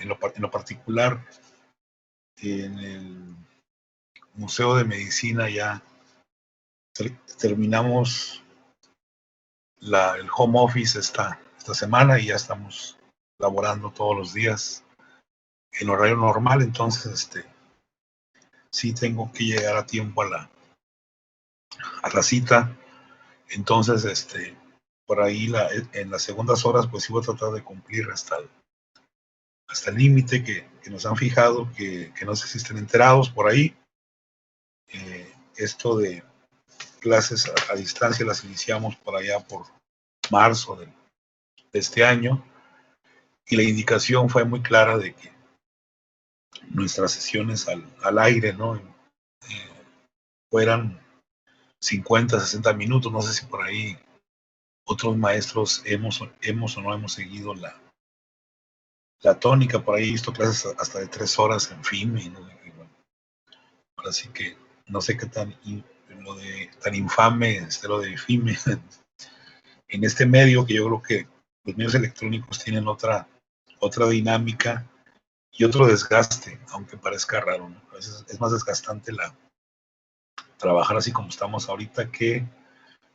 en lo particular, en el Museo de Medicina ya terminamos el home office esta semana y ya estamos laborando todos los días en horario normal, entonces sí tengo que llegar a tiempo a la cita, entonces por ahí en las segundas horas pues sí voy a tratar de cumplir hasta el límite que nos han fijado, que no sé si estén enterados por ahí. Esto de clases a distancia las iniciamos por allá por marzo de este año, y la indicación fue muy clara de que nuestras sesiones al aire, ¿no? Fueran 50, 60 minutos, no sé si por ahí otros maestros hemos o no hemos seguido la tónica, por ahí he visto clases hasta de 3 horas en FIME, ¿no? Bueno, así que no sé qué tan infame lo de FIME en este medio, que yo creo que los medios electrónicos tienen otra dinámica y otro desgaste, aunque parezca raro, ¿no? A veces es más desgastante trabajar así como estamos ahorita que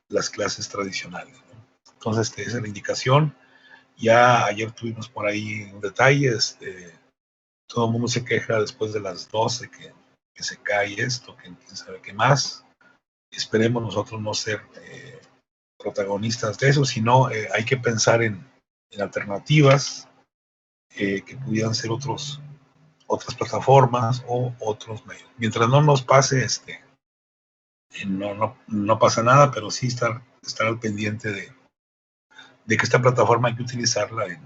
las clases tradicionales, ¿no? Entonces, esa es la indicación. Ya ayer tuvimos por ahí un detalle, todo el mundo se queja después de las 12 que se cae esto, que quién sabe qué más. Esperemos nosotros no ser protagonistas de eso, sino hay que pensar en alternativas que pudieran ser otras plataformas o otros medios. Mientras no nos pase, no pasa nada, pero sí estar al pendiente de que esta plataforma hay que utilizarla de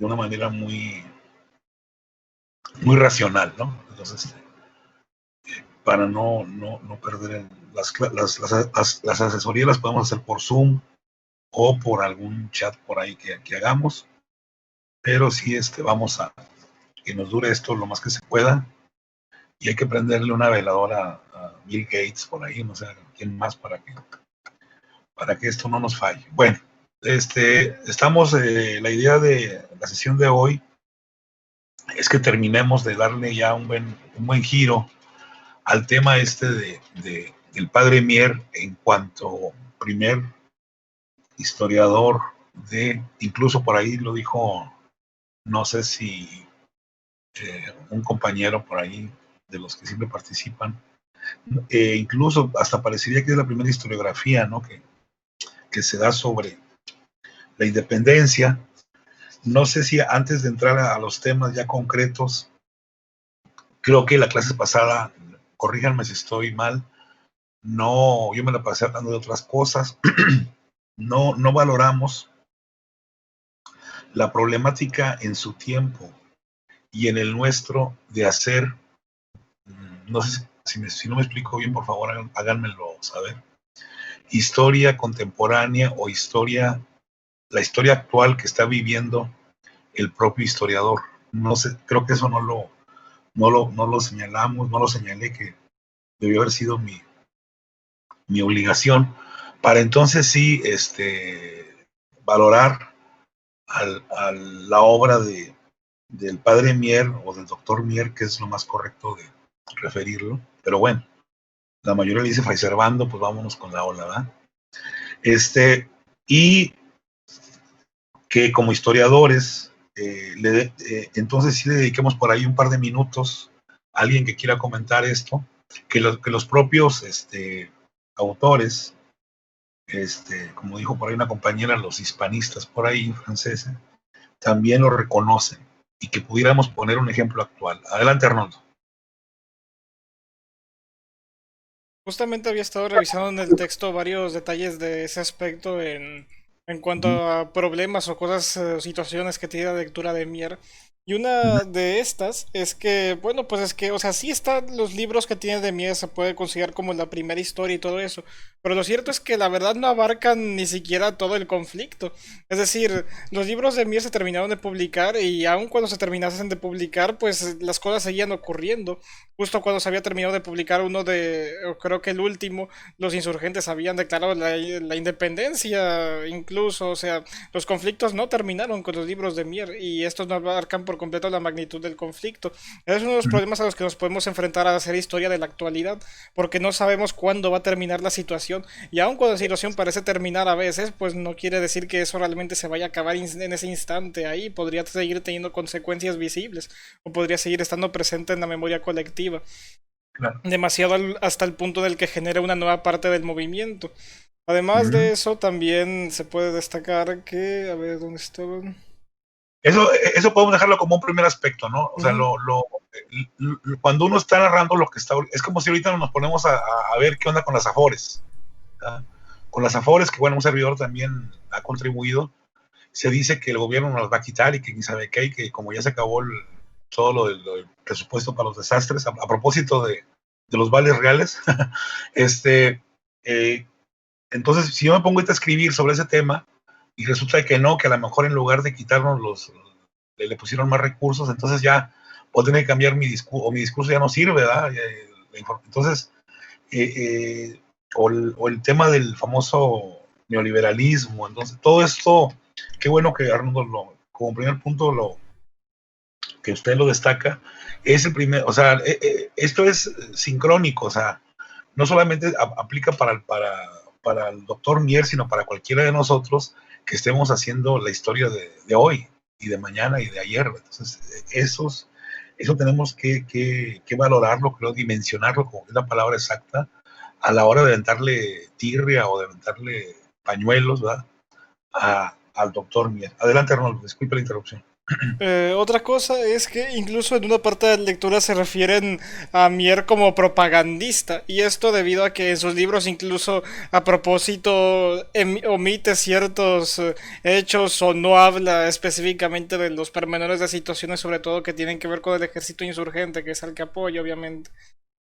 una manera muy, muy racional, ¿no? Entonces, para no perder las asesorías las podemos hacer por Zoom o por algún chat por ahí que hagamos, pero sí vamos a que nos dure esto lo más que se pueda, y hay que prenderle una veladora a Bill Gates por ahí, no sé quién más, para que esto no nos falle. Bueno, estamos, la idea de la sesión de hoy es que terminemos de darle ya un buen giro al tema del padre Mier en cuanto primer historiador incluso por ahí lo dijo, no sé si un compañero por ahí de los que siempre participan, incluso hasta parecería que es la primera historiografía, ¿no? que se da sobre la independencia. No sé si antes de entrar a los temas ya concretos, creo que la clase pasada, corríjanme si estoy mal, yo me la pasé hablando de otras cosas, no valoramos la problemática en su tiempo y en el nuestro de hacer, no sé si no me explico bien, por favor háganmelo saber, historia contemporánea o la historia actual que está viviendo el propio historiador. No sé, creo que eso no lo señalamos, no lo señalé, que debió haber sido mi obligación, para entonces sí valorar la obra del padre Mier o del doctor Mier, que es lo más correcto de referirlo, pero bueno, la mayoría le dice Fray Servando, pues vámonos con la ola, ¿verdad? Y que como historiadores, entonces sí le dediquemos por ahí un par de minutos a alguien que quiera comentar esto, que los propios autores, como dijo por ahí una compañera, los hispanistas por ahí, franceses, también lo reconocen, y que pudiéramos poner un ejemplo actual. Adelante, Arnoldo. Justamente había estado revisando en el texto varios detalles de ese aspecto en cuanto a problemas o cosas, situaciones que tiene la lectura de Mier. Y una de estas es que, bueno, pues es que, o sea, sí están los libros que tiene de Mier, se puede considerar como la primera historia y todo eso, pero lo cierto es que la verdad no abarcan ni siquiera todo el conflicto. Es decir, los libros de Mier se terminaron de publicar y aun cuando se terminasen de publicar, pues las cosas seguían ocurriendo. justo cuando se había terminado de publicar uno o creo que el último, los insurgentes habían declarado la independencia incluso, o sea, los conflictos no terminaron con los libros de Mier y estos no abarcan por completo la magnitud del conflicto. Es uno de los Ujú. problemas a los que nos podemos enfrentar al hacer historia de la actualidad, porque no sabemos cuándo va a terminar la situación y aun cuando la situación parece terminar a veces, pues no quiere decir que eso realmente se vaya a acabar en ese instante ahí, podría seguir teniendo consecuencias visibles o podría seguir estando presente en la memoria colectiva, Claro. demasiado hasta el punto del que genere una nueva parte del movimiento. Además Ujú. de eso, también se puede destacar que, a ver, ¿dónde estaban? Eso podemos dejarlo como un primer aspecto, ¿no? O sea, Ujú. cuando uno está narrando lo que está, es como si ahorita nos ponemos a ver qué onda con las Afores, ¿verdad? Con las Afores, que bueno, un servidor también ha contribuido, se dice que el gobierno nos las va a quitar y que quién sabe qué, y que como ya se acabó todo lo del presupuesto para los desastres, a propósito de los vales reales, este, eh, entonces si yo me pongo a escribir sobre ese tema, y resulta que no, que a lo mejor en lugar de quitarnos le pusieron más recursos, entonces ya voy a tener que cambiar mi discurso, o mi discurso ya no sirve, ¿verdad? Entonces, eh, eh, o el tema del famoso neoliberalismo, entonces todo esto, qué bueno que Arnoldo como primer punto que usted lo destaca, es el primer, o sea, esto es sincrónico, o sea, no solamente aplica para el doctor Mier, sino para cualquiera de nosotros que estemos haciendo la historia de hoy y de mañana y de ayer. Entonces, eso tenemos que valorarlo, creo, dimensionarlo, como es la palabra exacta, a la hora de aventarle tirria o de aventarle pañuelos, ¿verdad? Al doctor Mier. Adelante, Arnoldo, disculpe la interrupción. Otra cosa es que incluso en una parte de la lectura se refieren a Mier como propagandista, y esto debido a que en sus libros incluso a propósito omite ciertos hechos o no habla específicamente de los pormenores de situaciones, sobre todo que tienen que ver con el ejército insurgente, que es al que apoya obviamente.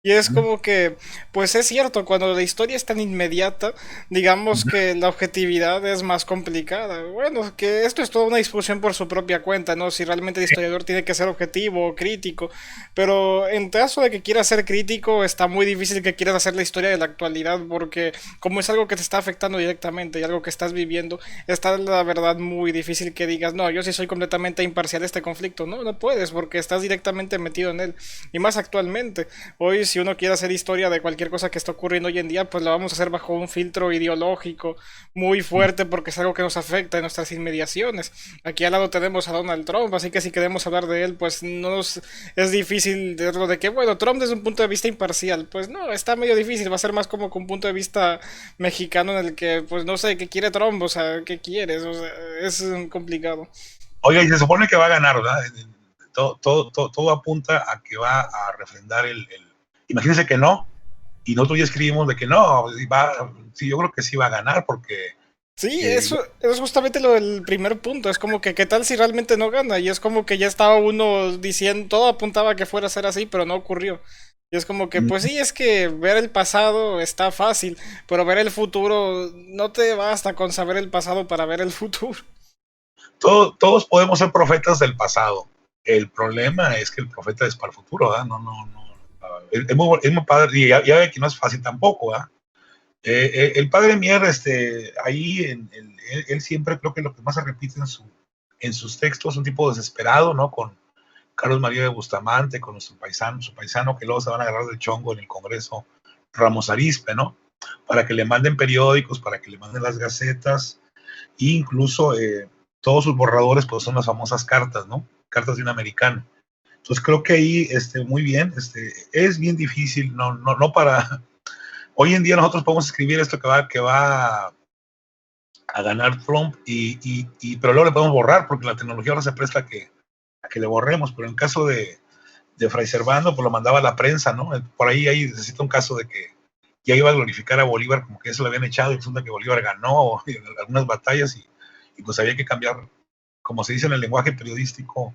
Y es como que, pues es cierto, cuando la historia es tan inmediata, digamos que la objetividad es más complicada. Bueno, que esto es toda una discusión por su propia cuenta, ¿no? Si realmente el historiador tiene que ser objetivo o crítico. Pero en caso de que quieras ser crítico, está muy difícil que quieras hacer la historia de la actualidad, porque como es algo que te está afectando directamente y algo que estás viviendo, está la verdad muy difícil que digas, no, yo sí soy completamente imparcial a este conflicto. No, no puedes, porque estás directamente metido en él. Y más actualmente. Hoy, si uno quiere hacer historia de cualquier cosa que está ocurriendo hoy en día, pues lo vamos a hacer bajo un filtro ideológico muy fuerte porque es algo que nos afecta en nuestras inmediaciones. Aquí al lado tenemos a Donald Trump, así que si queremos hablar de él, pues no nos es difícil de lo de que, bueno, Trump desde un punto de vista imparcial, pues no, está medio difícil, va a ser más como con un punto de vista mexicano en el que, pues no sé, ¿qué quiere Trump? O sea, ¿qué quieres? O sea, es complicado. Oiga, y se supone que va a ganar, ¿verdad? Todo apunta a que va a refrendar Imagínense que no, y nosotros ya escribimos de que no, sí, yo creo que sí va a ganar, porque Sí, eh, eso es justamente lo del primer punto. Es como que, ¿qué tal si realmente no gana? Y es como que ya estaba uno diciendo, todo apuntaba a que fuera a ser así, pero no ocurrió. Y es como que, pues sí, es que ver el pasado está fácil, pero ver el futuro no te basta con saber el pasado para ver el futuro. todos podemos ser profetas del pasado. El problema es que el profeta es para el futuro, ¿verdad? No, no, no. Es muy padre, y ya ve que no es fácil tampoco, ¿verdad? El padre Mier, ahí, él siempre creo que lo que más se repite en sus textos es un tipo desesperado, ¿no? Con Carlos María de Bustamante, con su paisano que luego se van a agarrar del chongo en el Congreso, Ramos Arizpe, ¿no? Para que le manden periódicos, para que le manden las gacetas, e incluso todos sus borradores, pues son las famosas cartas, ¿no? Cartas de un americano. Entonces creo que ahí, muy bien, es bien difícil, no para, hoy en día nosotros podemos escribir esto que va a ganar Trump, pero luego le podemos borrar, porque la tecnología ahora se presta a que le borremos, pero en caso de Fray Servando, pues lo mandaba a la prensa, ¿no? Por ahí necesita un caso de que ya iba a glorificar a Bolívar, como que eso lo habían echado, y resulta que Bolívar ganó en algunas batallas, y pues había que cambiar, como se dice en el lenguaje periodístico,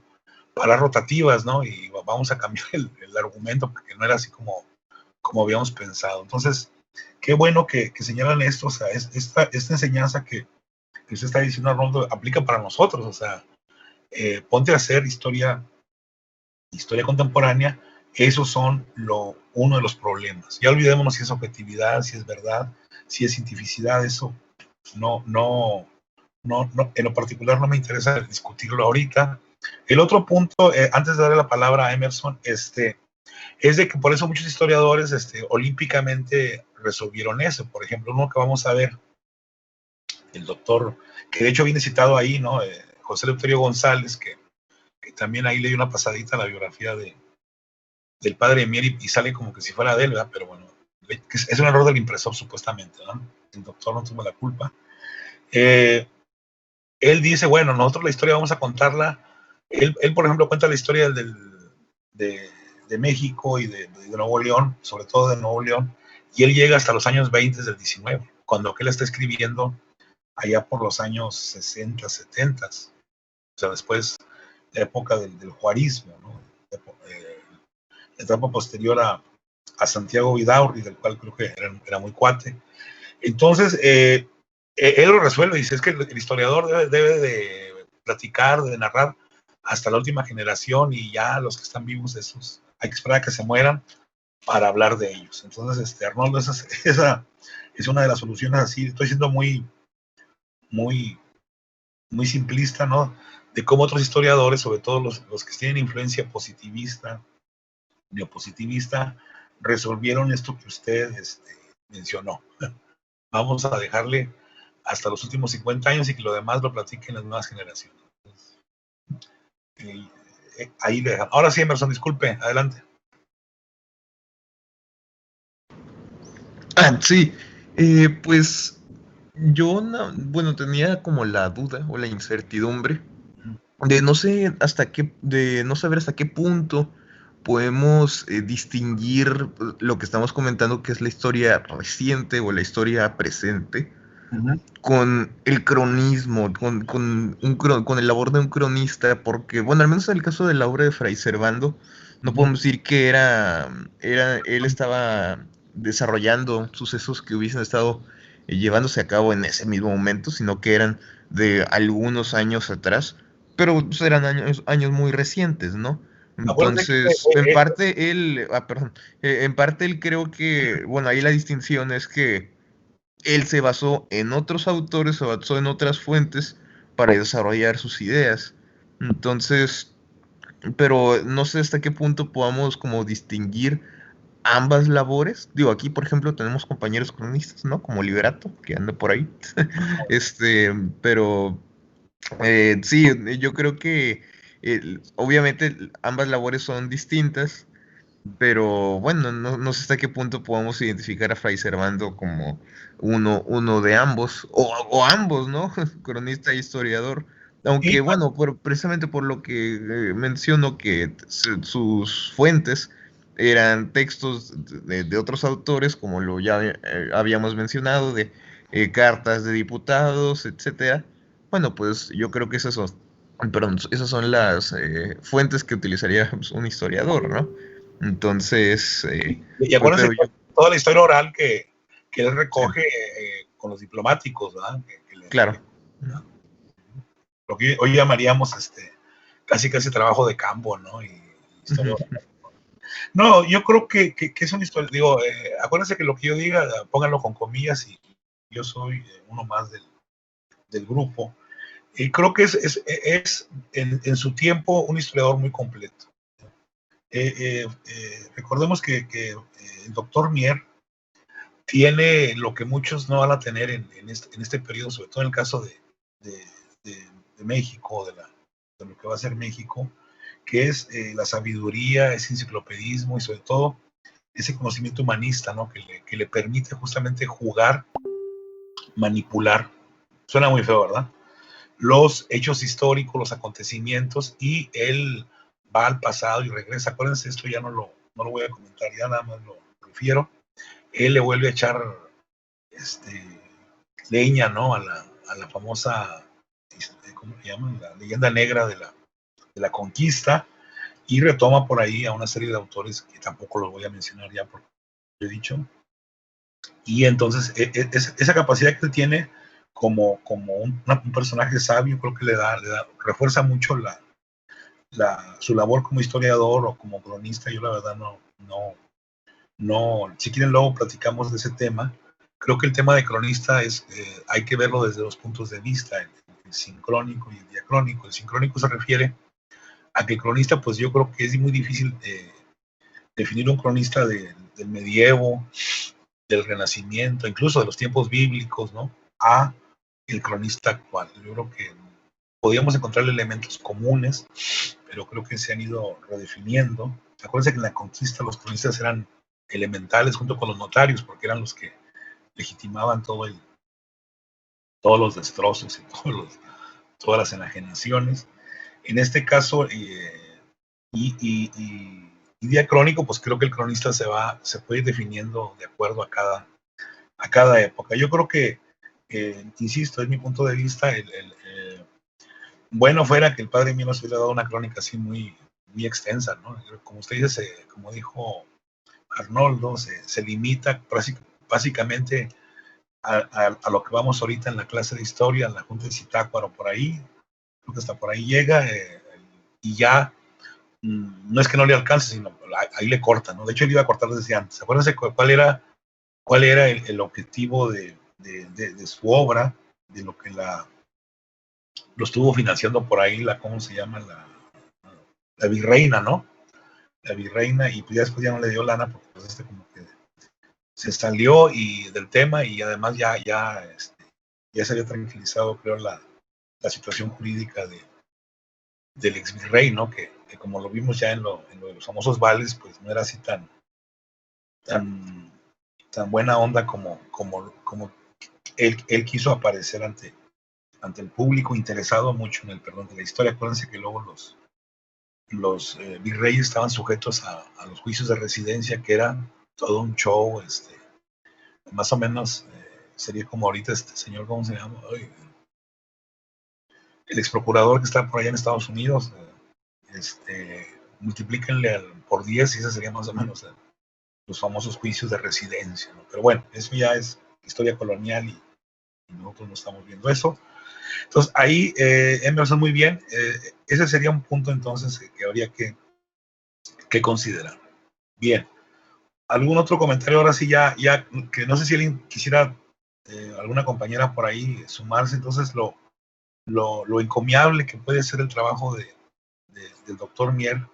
para rotativas, ¿no? Y vamos a cambiar el argumento, porque no era así como habíamos pensado. Entonces, qué bueno que señalan esto, o sea, esta enseñanza que usted está diciendo, Arnoldo, aplica para nosotros, o sea, ponte a hacer historia contemporánea, Esos son uno de los problemas. Ya olvidémonos si es objetividad, si es verdad, si es cientificidad, eso no, en lo particular no me interesa discutirlo ahorita. El otro punto, antes de darle la palabra a Emerson, es de que por eso muchos historiadores olímpicamente resolvieron eso. Por ejemplo, uno que vamos a ver, el doctor, que de hecho viene citado ahí, ¿no? José Eleuterio González, que también ahí leí una pasadita la biografía del padre de Mier y sale como que si fuera de él, ¿verdad? Pero bueno, es un error del impresor supuestamente, ¿no? El doctor no tuvo la culpa. Él dice, bueno, nosotros la historia vamos a contarla. Él por ejemplo, cuenta la historia de México y de Nuevo León, sobre todo de Nuevo León, y él llega hasta los años 20 del 19, cuando él está escribiendo allá por los años 60, 70, o sea, después la época del juarismo, ¿no? La etapa posterior a Santiago Vidaurri, del cual creo que era muy cuate. Entonces, él lo resuelve, dice, es que el historiador debe de platicar, de narrar hasta la última generación, y ya los que están vivos, esos, hay que esperar a que se mueran para hablar de ellos. Entonces, Arnoldo, esa es una de las soluciones así. Estoy siendo muy simplista, ¿no? De cómo otros historiadores, sobre todo los que tienen influencia positivista, neopositivista, resolvieron esto que usted mencionó. Vamos a dejarle hasta los últimos 50 años y que lo demás lo platiquen las nuevas generaciones. Ahí dejan. Ahora sí, Emerson, disculpe, adelante. Sí, pues yo tenía como la duda o la incertidumbre de no saber hasta qué punto podemos distinguir lo que estamos comentando, que es la historia reciente o la historia presente, con el cronismo, con el labor de un cronista, porque, bueno, al menos en el caso de la obra de Fray Servando, no podemos decir que él estaba desarrollando sucesos que hubiesen estado llevándose a cabo en ese mismo momento, sino que eran de algunos años atrás, pero pues, eran años muy recientes, ¿no? Entonces, en parte él creo que, bueno, ahí la distinción es que él se basó en otros autores, se basó en otras fuentes para desarrollar sus ideas. Entonces, pero no sé hasta qué punto podamos como distinguir ambas labores. Digo, aquí por ejemplo tenemos compañeros cronistas, ¿no? Como Liberato, que anda por ahí. Pero sí, yo creo que obviamente ambas labores son distintas, pero bueno, no sé hasta qué punto podamos identificar a Fray Servando como uno de ambos, o ambos, ¿no? Cronista e historiador. Aunque bueno, precisamente por lo que menciono que sus fuentes eran textos de otros autores, como lo ya habíamos mencionado, de cartas de diputados, etcétera. Bueno, pues yo creo que esas son las fuentes que utilizaría pues, un historiador, ¿no? Entonces, y acuérdense toda la historia oral que él recoge con los diplomáticos, ¿verdad? Claro. Lo que hoy llamaríamos casi trabajo de campo, ¿no? Y historia oral. No, yo creo que es una historia, digo, acuérdense que lo que yo diga, pónganlo con comillas, y yo soy uno más del grupo. Y creo que es en su tiempo un historiador muy completo. Recordemos que el doctor Mier tiene lo que muchos no van a tener en este periodo, sobre todo en el caso de México, de lo que va a ser México, que es la sabiduría, ese enciclopedismo y sobre todo ese conocimiento humanista, ¿no? que le permite justamente jugar, manipular, suena muy feo, ¿verdad? Los hechos históricos, los acontecimientos, y él va al pasado y regresa. Acuérdense, esto ya no lo voy a comentar, ya nada más lo refiero. Él le vuelve a echar leña, ¿no? a la famosa, ¿cómo le llaman? La leyenda negra de la conquista, y retoma por ahí a una serie de autores que tampoco los voy a mencionar ya porque lo he dicho. Y entonces esa capacidad que tiene como un personaje sabio, creo que le refuerza mucho su labor como historiador o como cronista, yo la verdad no, si quieren luego platicamos de ese tema. Creo que el tema de cronista hay que verlo desde dos puntos de vista, el sincrónico y el diacrónico. El sincrónico se refiere a que el cronista, pues yo creo que es muy difícil definir un cronista del medievo, del Renacimiento, incluso de los tiempos bíblicos, ¿no? A el cronista actual. Yo creo que podríamos encontrar elementos comunes, pero creo que se han ido redefiniendo. Acuérdense que en la conquista los cronistas eran elementales junto con los notarios, porque eran los que legitimaban todos los destrozos y todas las enajenaciones. En este caso, y diacrónico, pues creo que el cronista se puede ir definiendo de acuerdo a cada época. Yo creo que, insisto, es mi punto de vista, bueno fuera que el padre mío nos hubiera dado una crónica así muy, muy extensa, ¿no? Como usted dice, como dijo Arnoldo, se limita básicamente a lo que vamos ahorita en la clase de historia, en la Junta de Zitácuaro, por ahí, creo que hasta por ahí llega, y ya no es que no le alcance, sino ahí le corta, ¿no? De hecho, él iba a cortar desde antes. Acuérdense cuál era el objetivo de su obra, de lo que lo estuvo financiando por ahí, ¿cómo se llama? La virreina, ¿no? La virreina, y pues ya después ya no le dio lana, porque pues como que se salió del tema, y además ya se había tranquilizado, creo, la situación jurídica del ex virrey, ¿no? Que como lo vimos ya en lo de los famosos vales, pues no era así tan buena onda como él quiso aparecer ante el público interesado mucho en el perdón de la historia. Acuérdense que luego los virreyes estaban sujetos a los juicios de residencia, que era todo un show, más o menos sería como ahorita este señor, ¿cómo se llama? El ex procurador que está por allá en Estados Unidos, multiplíquenle por 10 y ese sería más o menos los famosos juicios de residencia, ¿no? Pero bueno, eso ya es historia colonial y nosotros no estamos viendo eso. Entonces ahí Emerson muy bien, ese sería un punto entonces que habría que considerar. Bien, ¿algún otro comentario? Ahora sí ya que no sé si alguien quisiera, alguna compañera por ahí sumarse, entonces lo encomiable que puede ser el trabajo del doctor Mier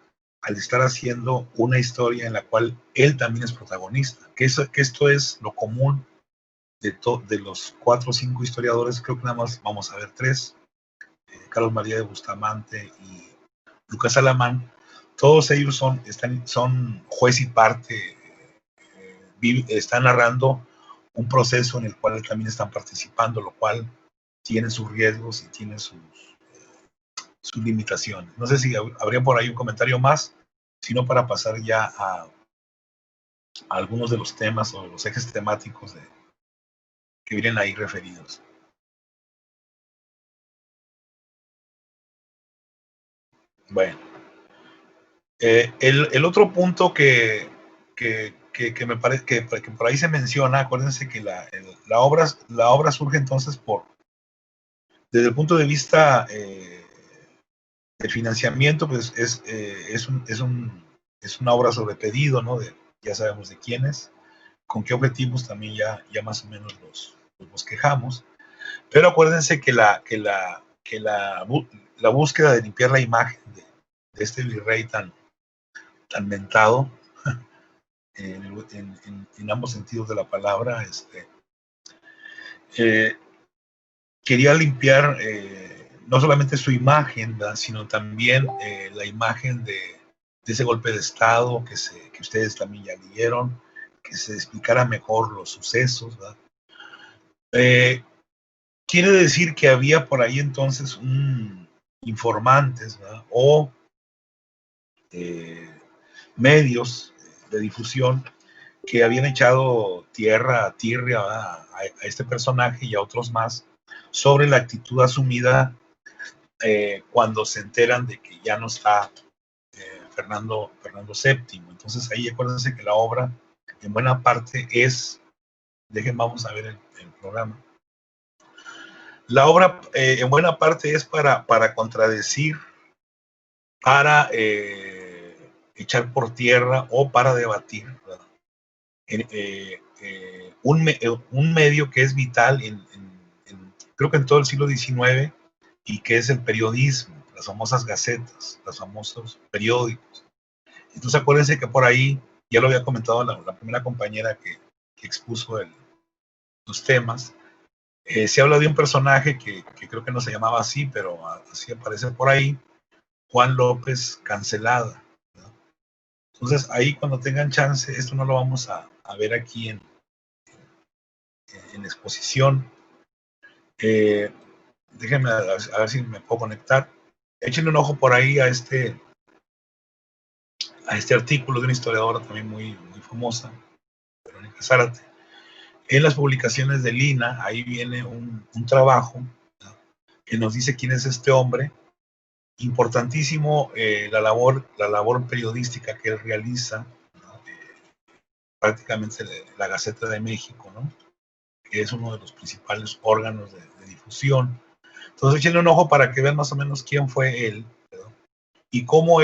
al estar haciendo una historia en la cual él también es protagonista, que esto es lo común de los 4 o 5 historiadores. Creo que nada más vamos a ver 3, Carlos María de Bustamante y Lucas Alamán. Todos ellos son juez y parte, están narrando un proceso en el cual también están participando, lo cual tiene sus riesgos y tiene sus limitaciones. No sé si habría por ahí un comentario más, sino para pasar ya a algunos de los temas o los ejes temáticos que vienen ahí referidos. Bueno, el otro punto que me parece que por ahí se menciona, acuérdense que la obra surge entonces desde el punto de vista del financiamiento, pues es una obra sobre pedido, ¿no? Ya sabemos de quiénes, con qué objetivos también ya más o menos los bosquejamos. Pero acuérdense que la búsqueda de limpiar la imagen de este virrey tan mentado, en ambos sentidos de la palabra, quería limpiar no solamente su imagen, ¿verdad?, sino también la imagen de ese golpe de Estado que ustedes también ya leyeron, que se explicara mejor los sucesos, ¿verdad? Quiere decir que había por ahí entonces informantes, ¿verdad?, o medios de difusión que habían echado tirria a este personaje y a otros más sobre la actitud asumida cuando se enteran de que ya no está Fernando VII. Entonces ahí acuérdense que la obra en buena parte vamos a ver el programa. La obra en buena parte es para contradecir para echar por tierra o para debatir un medio que es vital creo que en todo el siglo XIX, y que es el periodismo, las famosas gacetas, los famosos periódicos. Entonces acuérdense que por ahí, ya lo había comentado la primera compañera que expuso los temas, se habla de un personaje que creo que no se llamaba así, pero así aparece por ahí, Juan López Cancelada, ¿no? Entonces ahí, cuando tengan chance, esto no lo vamos a ver aquí en exposición. Déjenme a ver si me puedo conectar. Échenle un ojo por ahí a este artículo de una historiadora también muy, muy famosa, Verónica Zárate. En las publicaciones de Lina, ahí viene un trabajo, ¿no?, que nos dice quién es este hombre. Importantísimo la labor periodística que él realiza, ¿no?, prácticamente la Gaceta de México, ¿no?, que es uno de los principales órganos de difusión. Entonces, échenle un ojo para que vean más o menos quién fue él, ¿no?, y cómo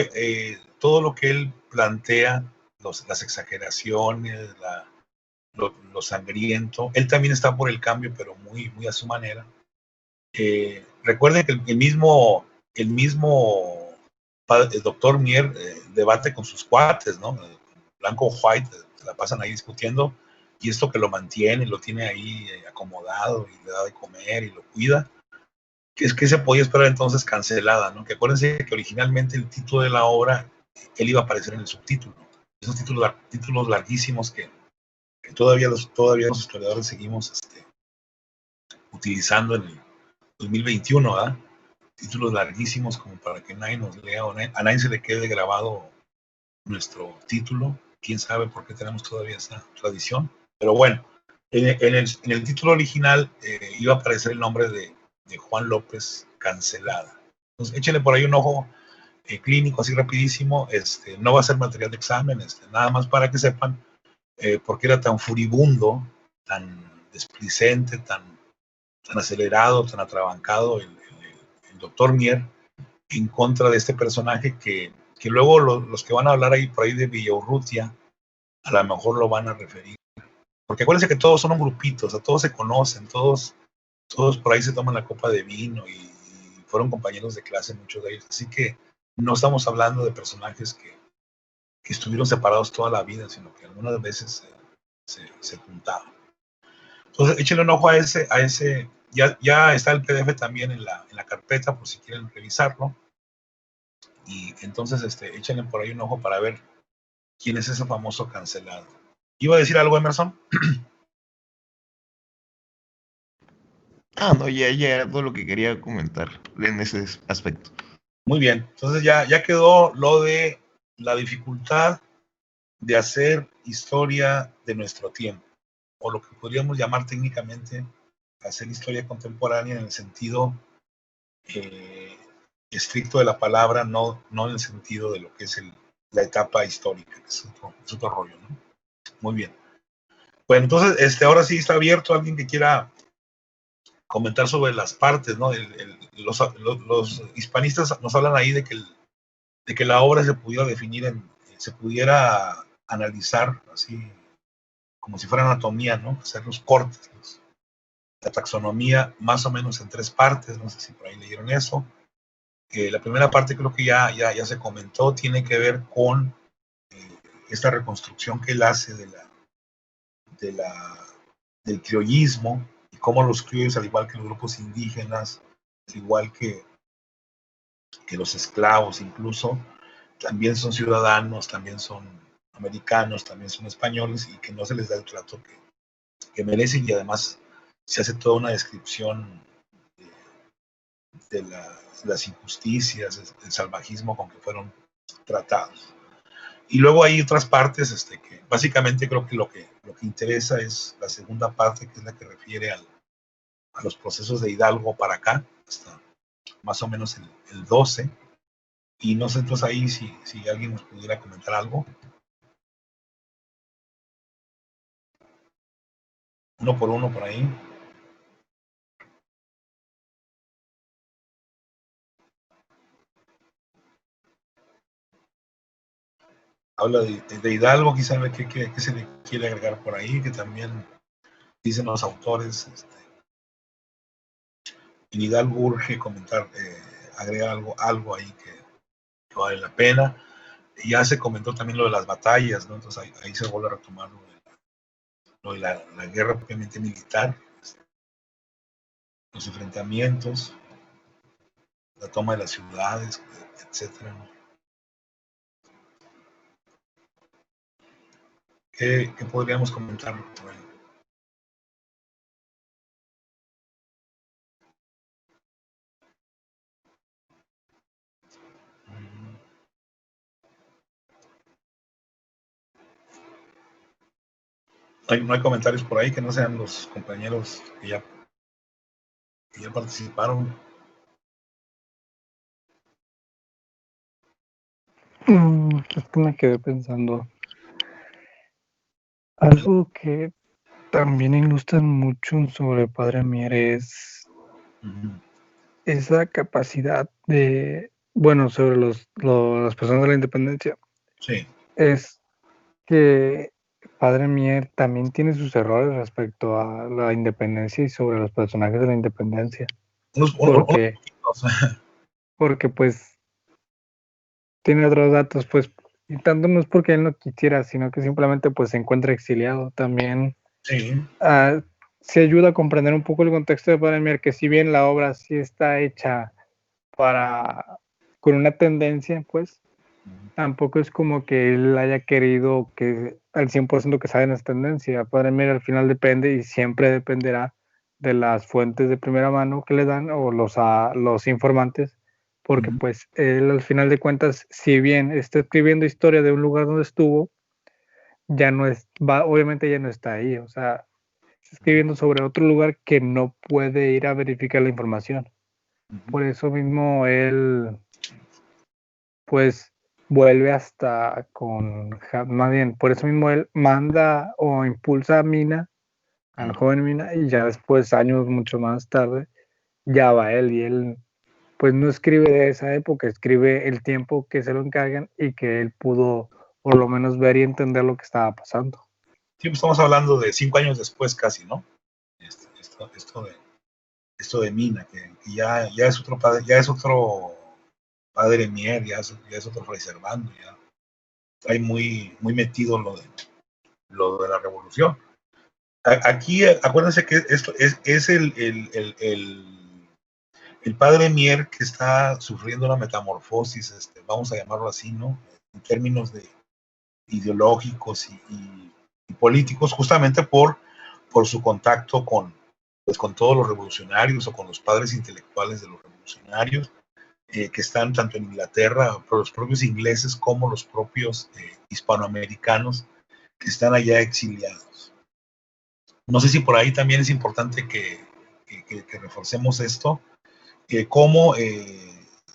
todo lo que él plantea, las exageraciones, lo sangriento. Él también está por el cambio, pero muy, muy a su manera. Recuerden que el mismo el doctor Mier debate con sus cuates, ¿no? Blanco o White se la pasan ahí discutiendo, y esto que lo mantiene, lo tiene ahí acomodado, y le da de comer y lo cuida, que es que se podía esperar entonces Cancelada, ¿no? Que acuérdense que originalmente el título de la obra, él iba a aparecer en el subtítulo. Esos títulos larguísimos que todavía los historiadores seguimos utilizando en el 2021, ¿verdad? Títulos larguísimos como para que nadie nos lea, o a nadie se le quede grabado nuestro título. Quién sabe por qué tenemos todavía esa tradición. Pero bueno, en el título original iba a aparecer el nombre de Juan López Cancelada. Entonces, échenle por ahí un ojo clínico, así rapidísimo. No va a ser material de examen, nada más para que sepan por qué era tan furibundo, tan displicente, tan acelerado, tan atrabancado el doctor Mier en contra de este personaje que luego los que van a hablar ahí por ahí de Villaurrutia a lo mejor lo van a referir. Porque acuérdense que todos son un grupito, o sea, todos se conocen, todos por ahí se toman la copa de vino, y fueron compañeros de clase muchos de ellos. Así que no estamos hablando de personajes que estuvieron separados toda la vida, sino que algunas veces se juntaban. Entonces, échenle un ojo a ese. Ya está el PDF también en la carpeta, por si quieren revisarlo. Y entonces, échenle por ahí un ojo para ver quién es ese famoso Cancelado. ¿Iba a decir algo, Emerson? No, ya todo lo que quería comentar en ese aspecto. Muy bien, entonces ya quedó lo de la dificultad de hacer historia de nuestro tiempo, o lo que podríamos llamar técnicamente hacer historia contemporánea en el sentido estricto de la palabra, no en el sentido de lo que es la etapa histórica, que es otro rollo, ¿no? Muy bien. Bueno, entonces, ahora sí está abierto alguien que quiera comentar sobre las partes, ¿no? Los hispanistas nos hablan ahí de que la obra se pudiera definir se pudiera analizar así como si fuera anatomía, ¿no? Hacer los cortes, la taxonomía más o menos en 3 partes, no sé si por ahí leyeron eso. La primera parte creo que ya se comentó, tiene que ver con esta reconstrucción que él hace del criollismo, y cómo los criollos, al igual que los grupos indígenas, al igual que los esclavos incluso, también son ciudadanos, también son americanos, también son españoles, y que no se les da el trato que merecen, y además se hace toda una descripción de las injusticias, el salvajismo con que fueron tratados. Y luego hay otras partes que básicamente creo que lo que interesa es la segunda parte, que es la que refiere a los procesos de Hidalgo para acá, hasta más o menos el 12. Y no sé, entonces ahí si alguien nos pudiera comentar algo. Uno por uno por ahí. habla de Hidalgo, quizá qué se le quiere agregar por ahí, que también dicen los autores, en Hidalgo urge comentar, agregar algo ahí que vale la pena. Y ya se comentó también lo de las batallas, ¿no? Entonces ahí se vuelve a retomar lo de la guerra propiamente militar, los enfrentamientos, la toma de las ciudades, etcétera, ¿no? ¿Qué podríamos comentar por ahí? No hay comentarios por ahí que no sean los compañeros que ya participaron. Es que me quedé pensando. Algo que también ilustran mucho sobre Padre Mier es esa capacidad de, bueno, sobre las personas de la independencia. Sí. Es que Padre Mier también tiene sus errores respecto a la independencia y sobre los personajes de la independencia. Porque pues tiene otros datos, pues, y tanto no es porque él no quisiera, sino que simplemente pues se encuentra exiliado. También sí. Se ayuda a comprender un poco el contexto de Padre Mier, que si bien la obra sí está hecha con una tendencia, pues, tampoco es como que él haya querido que al 100% que salga en esa tendencia. Padre Mier al final depende y siempre dependerá de las fuentes de primera mano que le dan o los informantes, porque pues él al final de cuentas, si bien está escribiendo historia de un lugar donde estuvo, obviamente ya no está ahí, o sea, está escribiendo sobre otro lugar que no puede ir a verificar la información. Por eso mismo él pues vuelve más bien, por eso mismo él manda o impulsa a Mina, al joven Mina, y ya después, años mucho más tarde, ya va él, y él pues no escribe de esa época, escribe el tiempo que se lo encargan y que él pudo por lo menos ver y entender lo que estaba pasando. Sí, pues estamos hablando de 5 años después casi, ¿no? Esto de Mina, que ya es otro padre, Padre Mier, ya es otro Fray Servando, ya está ahí muy metido lo de la revolución. Aquí, acuérdense que esto es el Padre Mier que está sufriendo una metamorfosis, vamos a llamarlo así, ¿no? En términos de ideológicos y políticos, justamente por su contacto con todos los revolucionarios o con los padres intelectuales de los revolucionarios, que están tanto en Inglaterra, por los propios ingleses, como los propios hispanoamericanos que están allá exiliados. No sé si por ahí también es importante que reforcemos esto, cómo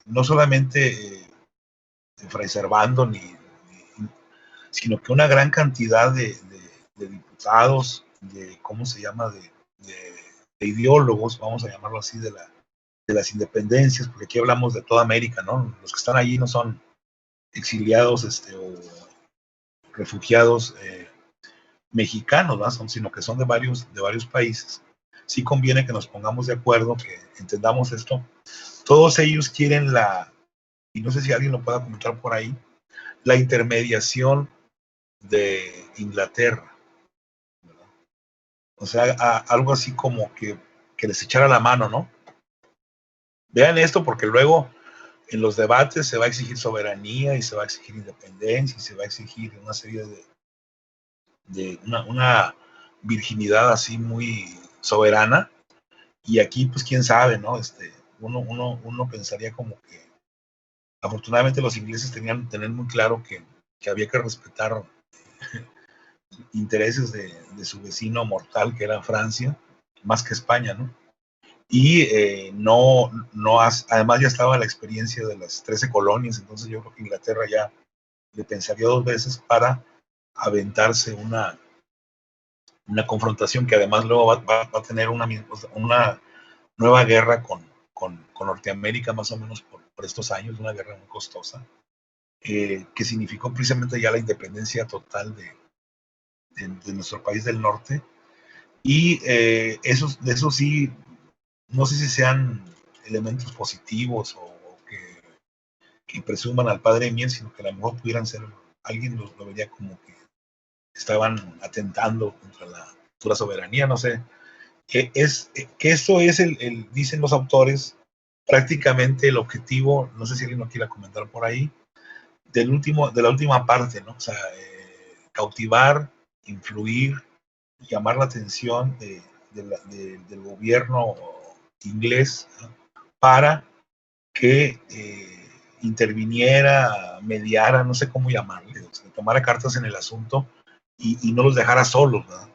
no solamente Fray Servando, sino que una gran cantidad de diputados, ¿cómo se llama?, de ideólogos, vamos a llamarlo así, de las independencias, porque aquí hablamos de toda América, ¿no? Los que están allí no son exiliados o refugiados mexicanos, ¿no? Sino que son de varios países. Sí conviene que nos pongamos de acuerdo, que entendamos esto. Todos ellos quieren y no sé si alguien lo pueda comentar por ahí, la intermediación de Inglaterra, ¿verdad? O sea, algo así como que les echara la mano, ¿no? Vean esto, porque luego en los debates se va a exigir soberanía y se va a exigir independencia y se va a exigir una serie de una virginidad así muy soberana, y aquí pues quién sabe, ¿no? Uno pensaría como que afortunadamente los ingleses tener muy claro que había que respetar intereses de su vecino mortal, que era Francia, más que España, ¿no? Y además ya estaba la experiencia de las 13 colonias, entonces yo creo que Inglaterra ya le pensaría 2 veces para aventarse una confrontación que además luego va a tener una nueva guerra con Norteamérica, más o menos por estos años, una guerra muy costosa. que significó precisamente ya la independencia total de nuestro país del norte. Y de eso sí, no sé si sean elementos positivos o que presuman al padre Mier, sino que a lo mejor pudieran ser, alguien lo vería como que estaban atentando contra la soberanía, no sé. Que esto es dicen los autores, prácticamente el objetivo, no sé si alguien lo quiera comentar por ahí, de la última parte, ¿no? O sea, cautivar, influir, llamar la atención del gobierno inglés, ¿no? Para que interviniera, mediara, no sé cómo llamarle, o sea, tomara cartas en el asunto y no los dejara solos, ¿verdad?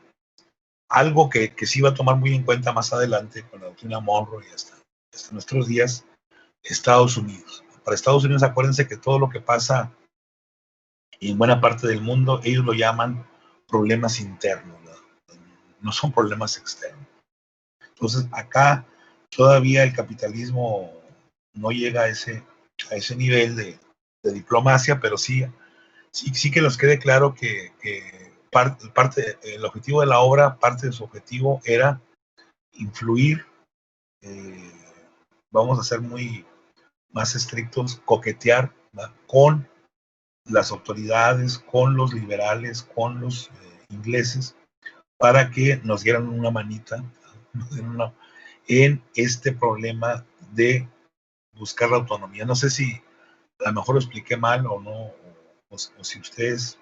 Algo que sí va a tomar muy en cuenta más adelante con la doctrina Monroe y hasta nuestros días, Estados Unidos. Para Estados Unidos, acuérdense que todo lo que pasa en buena parte del mundo, ellos lo llaman problemas internos, ¿verdad? No son problemas externos. Entonces, acá todavía el capitalismo no llega a ese nivel de diplomacia, pero sí que nos quede claro que el objetivo de la obra, parte de su objetivo era influir, vamos a ser muy más estrictos, coquetear, ¿verdad? Con las autoridades, con los liberales, con los ingleses, para que nos dieran una manita en este problema de buscar la autonomía. No sé si a lo mejor lo expliqué mal o no, o si ustedes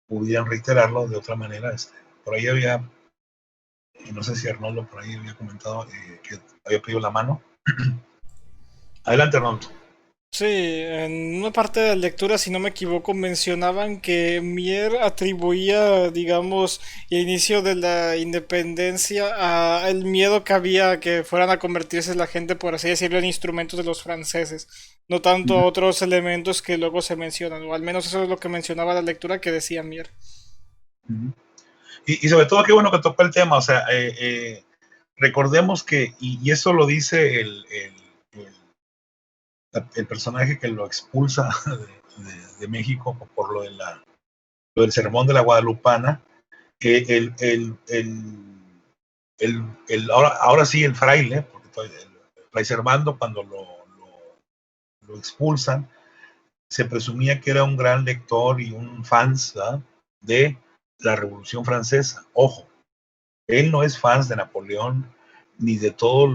pudieran reiterarlo de otra manera. Por ahí había, no sé si Arnoldo por ahí había comentado que había pedido la mano. Adelante, Arnoldo. Sí, en una parte de la lectura, si no me equivoco, mencionaban que Mier atribuía, digamos, el inicio de la independencia al miedo que había que fueran a convertirse la gente, por así decirlo, en instrumentos de los franceses, no tanto a otros elementos que luego se mencionan, o al menos eso es lo que mencionaba la lectura que decía Mier. Y sobre todo, qué bueno que tocó el tema, o sea, recordemos que, y eso lo dice el personaje que lo expulsa de México por lo del sermón de la Guadalupana, ahora sí el fraile, porque el fray Servando, cuando lo expulsan, se presumía que era un gran lector y un fan, ¿verdad?, de la Revolución Francesa. Ojo, él no es fan de Napoleón ni de todos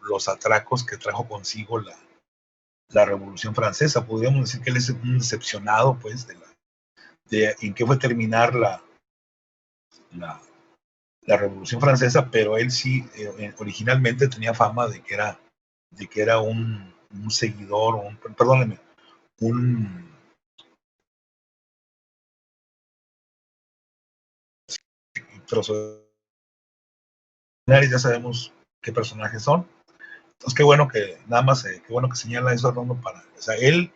los atracos que trajo consigo la Revolución Francesa. Podríamos decir que él es un decepcionado, pues, de en qué fue terminar la Revolución Francesa, pero él sí originalmente tenía fama de que era un seguidor, perdónenme, un trozo de, ya sabemos qué personajes son. Entonces, qué bueno que, nada más, qué bueno que señala eso, Arnoldo, o sea, él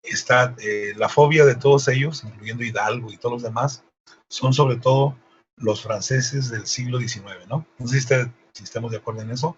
está, la fobia de todos ellos, incluyendo Hidalgo y todos los demás, son sobre todo los franceses del siglo XIX, ¿no? No sé si estamos de acuerdo en eso.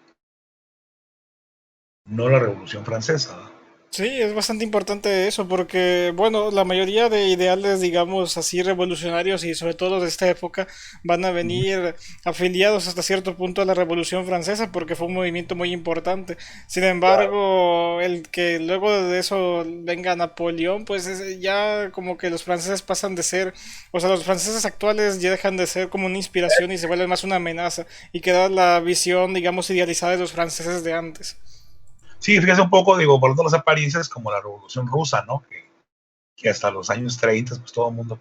No la Revolución Francesa, ¿no? Sí, es bastante importante eso porque, bueno, la mayoría de ideales, digamos así, revolucionarios y sobre todo de esta época van a venir afiliados hasta cierto punto a la Revolución Francesa porque fue un movimiento muy importante. Sin embargo, el que luego de eso venga Napoleón, pues ya como que los franceses pasan de ser, o sea, los franceses actuales ya dejan de ser como una inspiración y se vuelven más una amenaza y queda la visión, digamos, idealizada de los franceses de antes. Sí, fíjese un poco, digo, volviendo a las apariencias, como la Revolución Rusa, ¿no? Que hasta los años 30, pues todo el mundo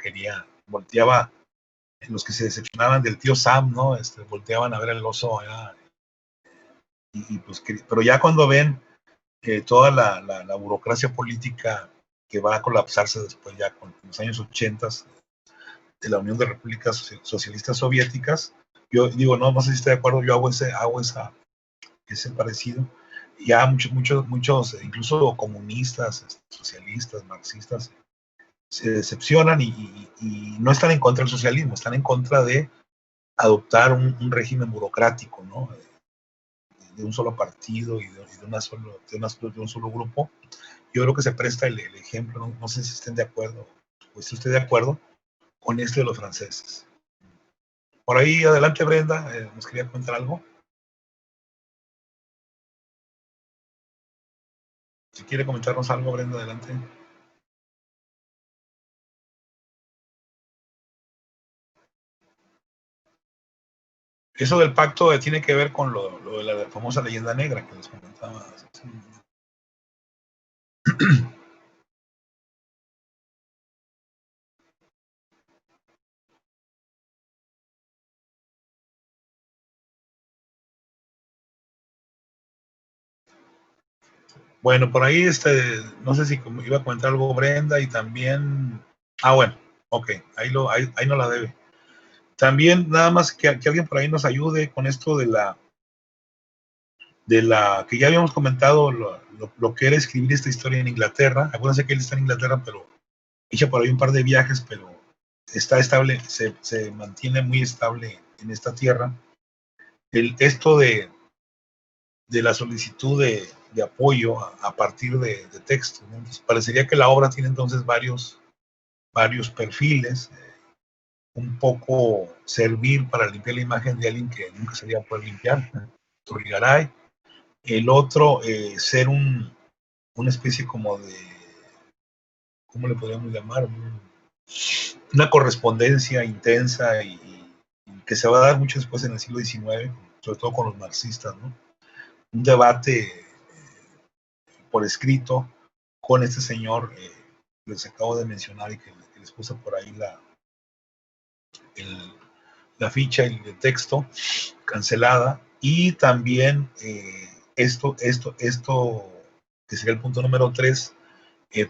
volteaba, los que se decepcionaban del tío Sam, ¿no? Volteaban a ver el oso allá, pues, pero ya cuando ven toda la burocracia política que va a colapsarse después ya con los años 80 de la Unión de Repúblicas Socialistas Soviéticas, yo digo, no sé si estoy de acuerdo, yo hago ese parecido. Ya muchos, incluso comunistas, socialistas, marxistas, se decepcionan y no están en contra del socialismo, están en contra de adoptar un régimen burocrático, ¿no? De un solo partido y de un solo grupo, yo creo que se presta el ejemplo, no sé si estén de acuerdo, o si usted de acuerdo, con esto de los franceses. Por ahí, adelante Brenda, nos quería contar algo. Si quiere comentarnos algo, Brenda, adelante. Eso del pacto tiene que ver con lo de la famosa leyenda negra que les comentaba. Bueno, por ahí, no sé si iba a comentar algo Brenda y también, bueno, ok, ahí no la debe. También nada más que alguien por ahí nos ayude con esto de la que ya habíamos comentado, lo que era escribir esta historia en Inglaterra. Acuérdense que él está en Inglaterra, pero echa por ahí un par de viajes, pero está estable, se mantiene muy estable en esta tierra. Esto de la solicitud de apoyo a partir de texto, ¿no? Entonces, parecería que la obra tiene entonces varios perfiles, un poco servir para limpiar la imagen de alguien que nunca se había podido limpiar, Torigaray. El otro, ser una especie como de, ¿cómo le podríamos llamar? Una correspondencia intensa y que se va a dar mucho después en el siglo XIX, sobre todo con los marxistas, ¿no? Un debate por escrito con este señor que les acabo de mencionar y que les puse por ahí la ficha y el texto cancelada, y también esto que sería el punto número 3,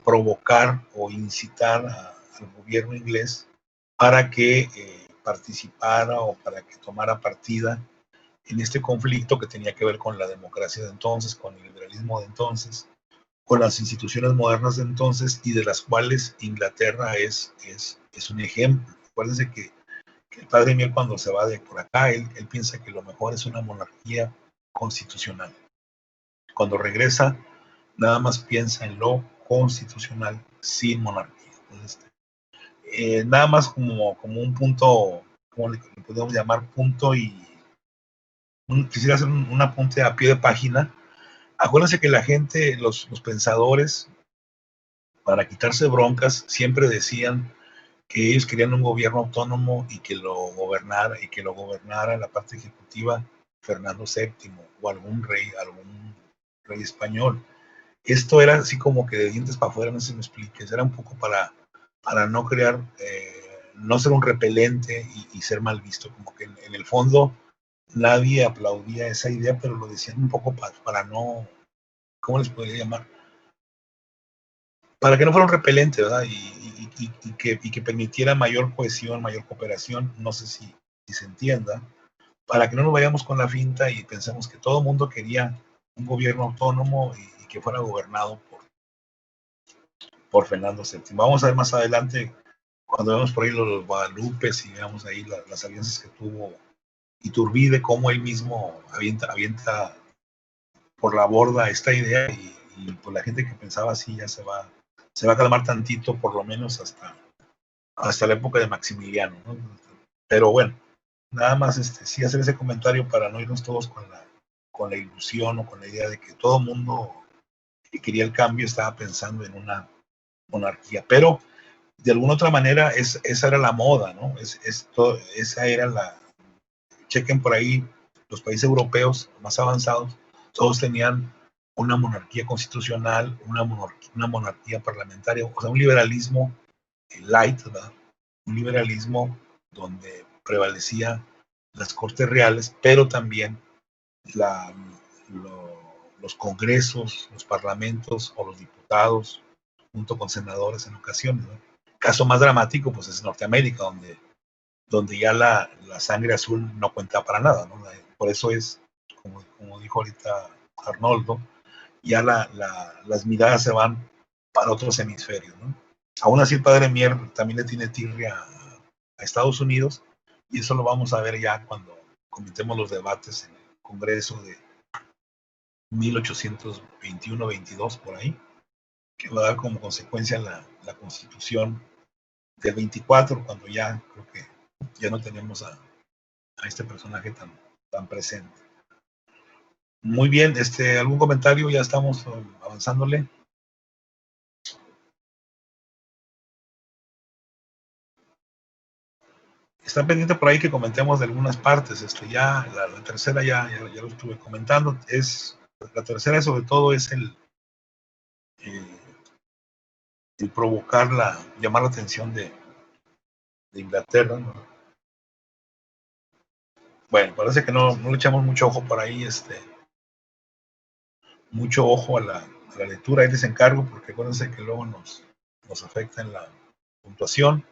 provocar o incitar al gobierno inglés para que participara o para que tomara partida en este conflicto que tenía que ver con la democracia de entonces, con el liberalismo de entonces, con las instituciones modernas de entonces, y de las cuales Inglaterra es un ejemplo. Acuérdense que el padre Miel, cuando se va de por acá, él piensa que lo mejor es una monarquía constitucional. Cuando regresa, nada más piensa en lo constitucional sin monarquía. Entonces, nada más como un punto, como le podemos llamar, punto, y quisiera hacer un apunte a pie de página. Acuérdense que la gente, los pensadores, para quitarse broncas, siempre decían que ellos querían un gobierno autónomo y que lo gobernara la parte ejecutiva Fernando VII o algún rey español. Esto era así como que de dientes para afuera, no sé si me expliques, era un poco para no crear, no ser un repelente y ser mal visto, como que en el fondo nadie aplaudía esa idea, pero lo decían un poco para no, ¿cómo les podría llamar? Para que no fuera un repelente, ¿verdad? Y que permitiera mayor cohesión, mayor cooperación, no sé si se entienda, para que no nos vayamos con la finta y pensemos que todo el mundo quería un gobierno autónomo y que fuera gobernado por Fernando VII. Vamos a ver más adelante, cuando vemos por ahí los Guadalupes y veamos ahí las alianzas que tuvo Iturbide, cómo él mismo avienta por la borda esta idea, y pues la gente que pensaba así ya se va a calmar tantito, por lo menos hasta la época de Maximiliano, ¿no? Pero bueno, nada más sí hacer ese comentario para no irnos todos con la ilusión o con la idea de que todo el mundo que quería el cambio estaba pensando en una monarquía, pero de alguna otra manera esa era la moda, ¿no? Esa era chequen por ahí, los países europeos más avanzados, todos tenían una monarquía constitucional, una monarquía parlamentaria, o sea, un liberalismo light, ¿verdad? Un liberalismo donde prevalecía las cortes reales, pero también los congresos, los parlamentos o los diputados, junto con senadores en ocasiones, ¿no? Caso más dramático, pues es Norteamérica, donde ya la sangre azul no cuenta para nada, ¿no? Por eso es, como dijo ahorita Arnoldo, ya las miradas se van para otros hemisferios, ¿no? Aún así el padre Mier también le tiene tirria a Estados Unidos, y eso lo vamos a ver ya cuando comentemos los debates en el Congreso de 1821-22, por ahí, que va a dar como consecuencia la Constitución del 24, cuando ya creo que ya no tenemos a este personaje tan presente. Muy bien, ¿algún comentario? Ya estamos avanzándole. Está pendiente por ahí que comentemos de algunas partes. Ya la tercera ya lo estuve comentando. La tercera sobre todo es el provocar llamar la atención de Inglaterra, ¿no? Bueno, parece que no le echamos mucho ojo por ahí, mucho ojo a la lectura. Ahí les encargo, porque acuérdense que luego nos afecta en la puntuación.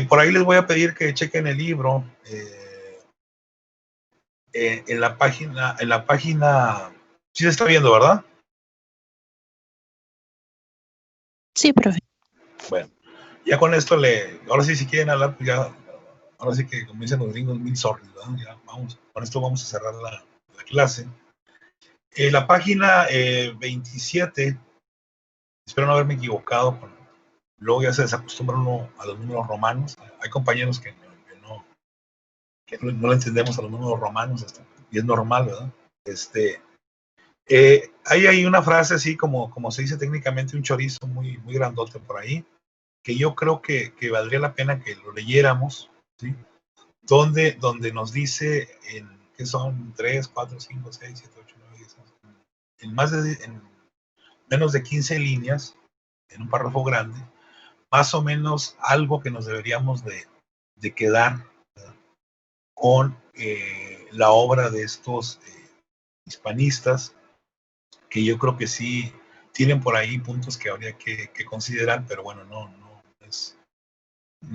Por ahí les voy a pedir que chequen el libro. En la página, sí se está viendo, ¿verdad? Sí, profe. Bueno, ya con esto ahora sí, si quieren hablar, pues ya, ahora sí que como dicen los gringos, mil sorry, ¿verdad? Ya con esto vamos a cerrar la clase. La página 27, espero no haberme equivocado, luego ya se desacostumbra uno a los números romanos. Hay compañeros que no le entendemos a los números romanos, y es normal, ¿verdad? Hay ahí una frase así como se dice técnicamente, un chorizo muy grandote por ahí, que yo creo que valdría la pena que lo leyéramos, ¿sí? Donde nos dice que son 3, 4, 5, 6, 7, 8, 9, 10, 11, en menos de 15 líneas, en un párrafo grande, más o menos algo que nos deberíamos de quedar, ¿verdad?, con la obra de estos hispanistas, que yo creo que sí tienen por ahí puntos que habría que considerar, pero bueno, no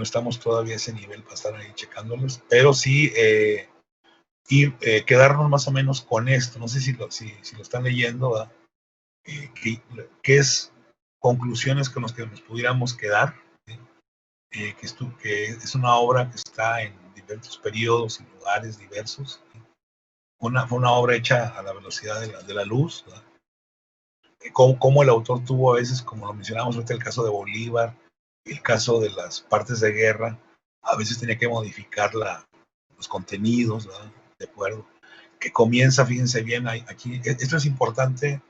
estamos todavía a ese nivel para estar ahí checándolos, pero sí quedarnos más o menos con esto. No sé si lo están leyendo, ¿qué es conclusiones con las que nos pudiéramos quedar? Que es una obra que está en diversos periodos y lugares diversos. Fue una obra hecha a la velocidad de la luz, ¿verdad? Cómo el autor tuvo a veces, como lo mencionamos ahorita, el caso de Bolívar, el caso de las partes de guerra, a veces tenía que modificar los contenidos, ¿verdad?, de acuerdo. Que comienza, fíjense bien, aquí, esto es importante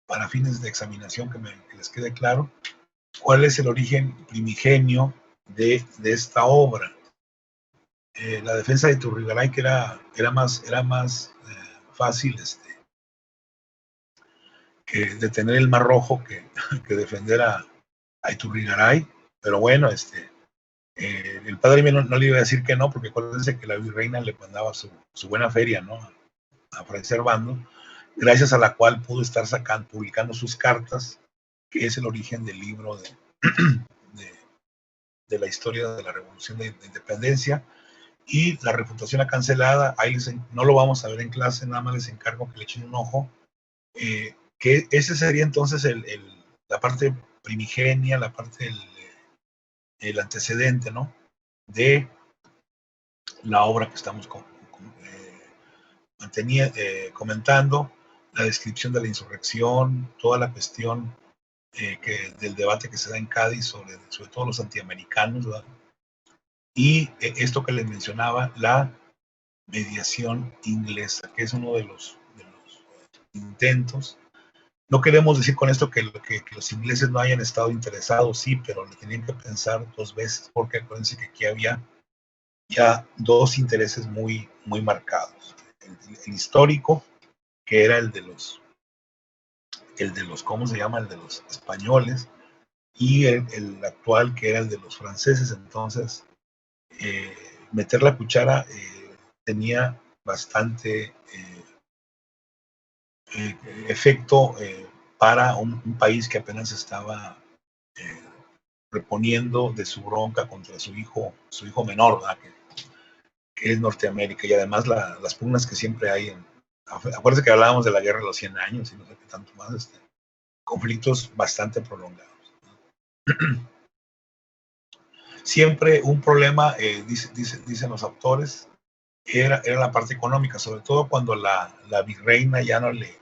para fines de examinación, que les quede claro cuál es el origen primigenio de esta obra. La defensa de Iturrigaray, que era más fácil que detener el Mar Rojo que defender a Iturrigaray, pero bueno, el padre no le iba a decir que no, porque acuérdense que la virreina le mandaba su buena feria, ¿no?, a Fray Servando, gracias a la cual pudo estar publicando sus cartas, que es el origen del libro de la historia de la Revolución de Independencia. Y la refutación a cancelada, ahí no lo vamos a ver en clase, nada más les encargo que le echen un ojo, que ese sería entonces la parte primigenia, la parte el antecedente, ¿no?, de la obra que estamos comentando, la descripción de la insurrección, toda la cuestión del debate que se da en Cádiz sobre todo los antiamericanos, ¿verdad?, y esto que les mencionaba, la mediación inglesa, que es uno de los intentos. No queremos decir con esto que los ingleses no hayan estado interesados, sí, pero le tenían que pensar dos veces, porque acuérdense que aquí había ya dos intereses muy marcados. El histórico, que era el de los, ¿cómo se llama?, el de los españoles, y el actual, que era el de los franceses. Entonces, meter la cuchara tenía bastante efecto para un país que apenas estaba reponiendo de su bronca contra su hijo menor, ¿verdad?, que es Norteamérica, y además las pugnas que siempre hay acuérdense que hablábamos de la guerra de los 100 años y no sé qué tanto más, conflictos bastante prolongados. Siempre un problema, dicen los autores, era la parte económica, sobre todo cuando la virreina ya no le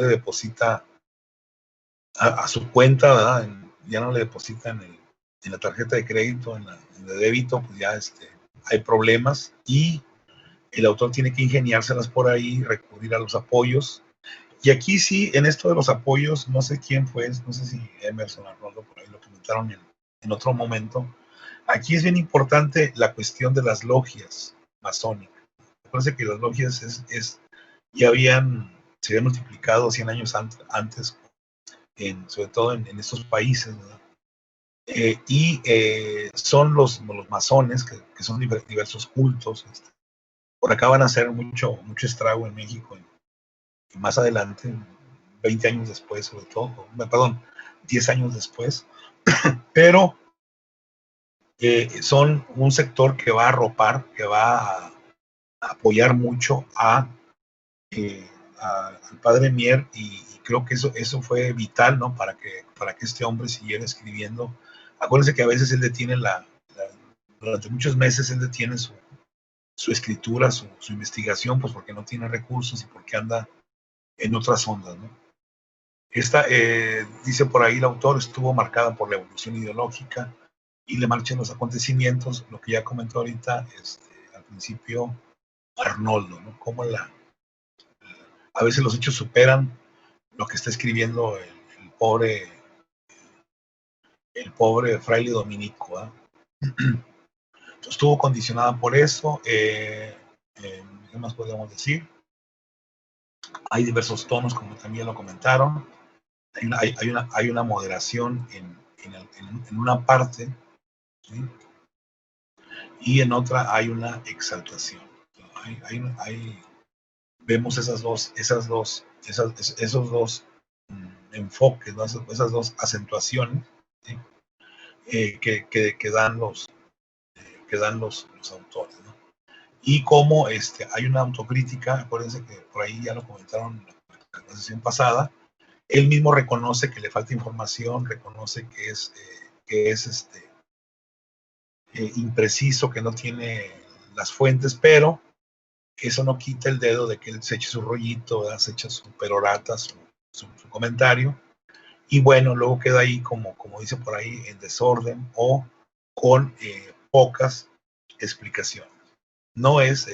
deposita a su cuenta, ¿verdad? Ya no le depositan en la tarjeta de crédito, en de débito, pues ya hay problemas y el autor tiene que ingeniárselas por ahí, recurrir a los apoyos. Y aquí sí, en esto de los apoyos, no sé quién fue, no sé si Emerson Arnoldo, por ahí lo comentaron en otro momento. Aquí es bien importante la cuestión de las logias masónicas. Me parece que las logias ya se habían multiplicado 100 años antes, sobre todo en estos países, ¿verdad? Son los masones, que son diversos cultos. Por acá van a hacer mucho estrago en México, y más adelante, 20 años después, sobre todo, perdón, 10 años después, pero son un sector que va a arropar, que va a apoyar mucho al padre Mier, y creo que eso fue vital, ¿no? Para que este hombre siguiera escribiendo. Acuérdense que a veces él detiene durante muchos meses él detiene su escritura, su investigación, pues porque no tiene recursos y porque anda en otras ondas, ¿no? Dice por ahí el autor, estuvo marcada por la evolución ideológica y la marcha de los acontecimientos, lo que ya comentó ahorita al principio Arnoldo, ¿no? Cómo a veces los hechos superan lo que está escribiendo el pobre fraile dominico, ¿eh? Estuvo condicionada por eso. ¿Qué más podemos decir? Hay diversos tonos, como también lo comentaron. Hay una moderación en una parte, ¿sí? Y en otra hay una exaltación. Vemos esos dos enfoques, ¿no? Esas dos acentuaciones, ¿sí? que dan los autores, ¿no? Y cómo hay una autocrítica. Acuérdense que por ahí ya lo comentaron en la sesión pasada. Él mismo reconoce que le falta información, reconoce que es impreciso, que no tiene las fuentes, pero eso no quita el dedo de que él se eche su rollito, ¿verdad? Se echa su perorata, su comentario, y bueno, luego queda ahí como dice por ahí, en desorden o con pocas explicaciones. No es,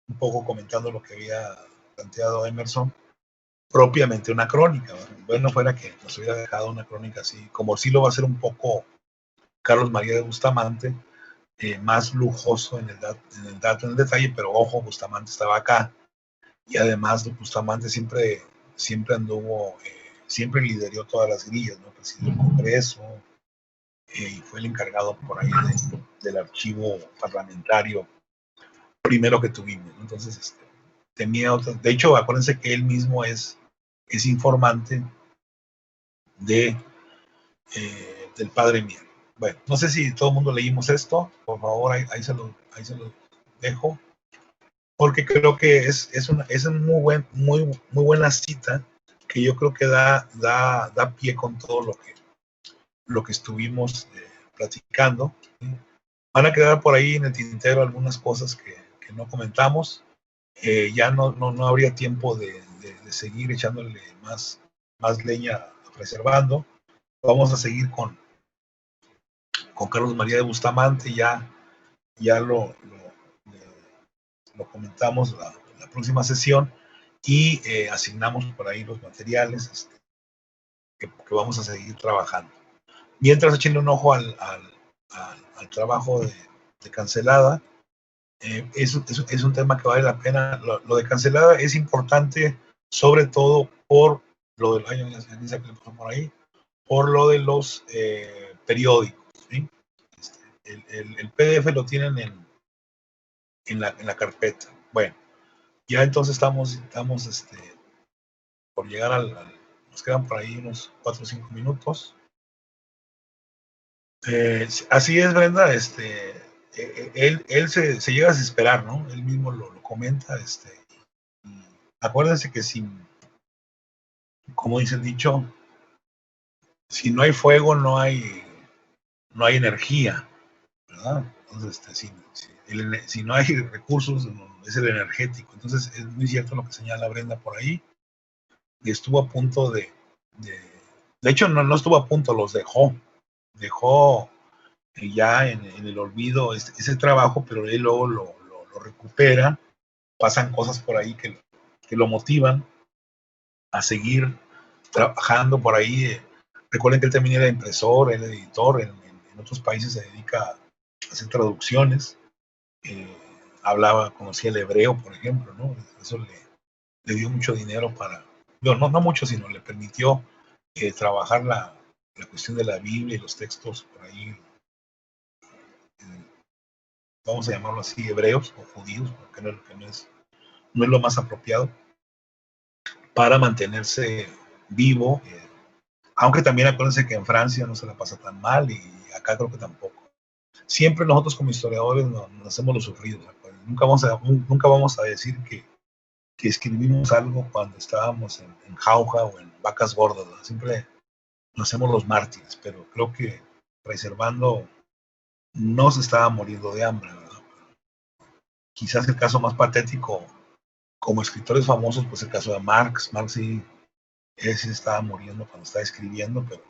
un poco comentando lo que había planteado Emerson, propiamente una crónica, ¿verdad? Bueno, fuera que nos hubiera dejado una crónica así, como sí lo va a hacer un poco Carlos María de Bustamante, más lujoso en el dato, en el detalle, pero ojo, Bustamante estaba acá, y además Bustamante siempre anduvo, siempre lideró todas las grillas, ¿no? Presidió el Congreso, y fue el encargado por ahí del archivo parlamentario primero que tuvimos, ¿no? Entonces, tenía otra. De hecho, acuérdense que él mismo es informante del padre Mier. Bueno, no sé si todo el mundo leímos esto, por favor, ahí se lo dejo, porque creo que es una muy buena cita, que yo creo que da pie con todo lo que estuvimos platicando, ¿sí? Van a quedar por ahí en el tintero algunas cosas que no comentamos. Ya no habría tiempo de seguir echándole más leña preservando. Vamos a seguir con Carlos María de Bustamante. Ya lo comentamos la próxima sesión, y asignamos por ahí los materiales que vamos a seguir trabajando. Mientras, echenle un ojo al trabajo de Cancelada. Es un tema que vale la pena. Lo de Cancelada es importante, sobre todo por lo del año por ahí, por lo de los periódicos, ¿sí? El PDF lo tienen en la carpeta. Bueno, ya entonces estamos por llegar nos quedan por ahí unos 4 o 5 minutos. Así es, Brenda. Él se llega a desesperar, ¿no? Él mismo lo comenta. Acuérdense que como dice el dicho, si no hay fuego, no hay energía, ¿verdad? Entonces, si no hay recursos, es el energético. Entonces, es muy cierto lo que señala Brenda por ahí. Y estuvo a punto de De hecho, no estuvo a punto, los dejó ya en el olvido ese trabajo, pero él luego lo recupera, pasan cosas por ahí que lo motivan a seguir trabajando por ahí. Recuerden que él también era impresor, era editor, en otros países se dedica a hacer traducciones, conocía el hebreo, por ejemplo, ¿no? Eso le dio mucho dinero no mucho, sino le permitió trabajar la cuestión de la Biblia y los textos por ahí, vamos a llamarlo así, hebreos o judíos, porque no es lo más apropiado, para mantenerse vivo, aunque también acuérdense que en Francia no se la pasa tan mal y acá creo que tampoco. Siempre nosotros como historiadores nos hacemos los sufridos, nunca vamos a decir que escribimos algo cuando estábamos en Jauja o en vacas gordas, ¿no? Siempre nos hacemos los mártires, pero creo que Fray Servando no se estaba muriendo de hambre, ¿verdad? Quizás el caso más patético como escritores famosos, pues el caso de Marx sí, él sí estaba muriendo cuando estaba escribiendo, pero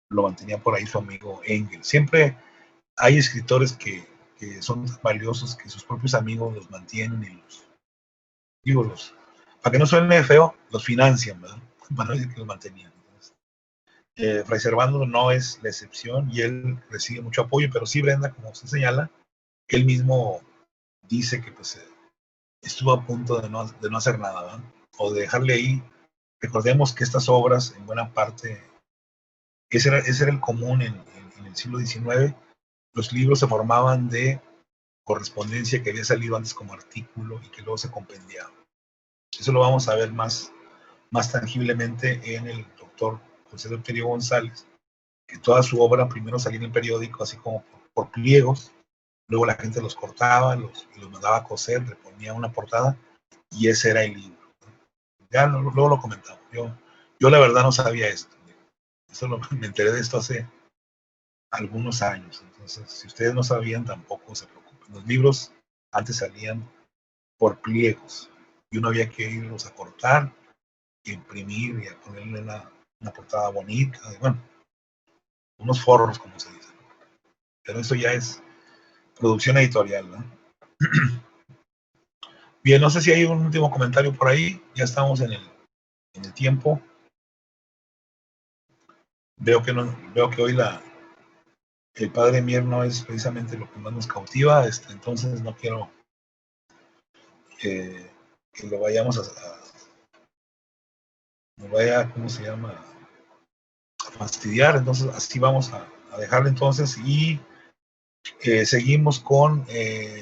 lo mantenía por ahí su amigo Engels. Siempre hay escritores que son tan valiosos que sus propios amigos los mantienen y para que no suene feo, los financian, ¿verdad? Para no decir que los mantenían. Fray Servando no es la excepción y él recibe mucho apoyo, pero sí, Brenda, como usted señala, él mismo dice que pues estuvo a punto de no hacer nada, ¿verdad? O de dejarle ahí. Recordemos que estas obras, en buena parte, ese era el común en el siglo XIX, los libros se formaban de correspondencia que había salido antes como artículo y que luego se compendiaba. Eso lo vamos a ver más tangiblemente en el doctor José Eleuterio González, que toda su obra primero salía en periódico, así como por pliegos, luego la gente los cortaba, los mandaba a coser, le ponía una portada, y ese era el libro. Ya luego lo comentamos. Yo la verdad no sabía esto. Me enteré de esto hace algunos años. Entonces, si ustedes no sabían, tampoco se preocupen. Los libros antes salían por pliegos y uno había que irlos a cortar y imprimir y a ponerle una portada bonita. Bueno, unos forros, como se dice. Pero eso ya es producción editorial, ¿no? Bien, no sé si hay un último comentario por ahí. Ya estamos en el tiempo. Veo que hoy el Padre Mier no es precisamente lo que más nos cautiva, entonces no quiero que lo vayamos nos vaya, ¿cómo se llama?, a fastidiar. Entonces así vamos a dejarlo entonces y seguimos con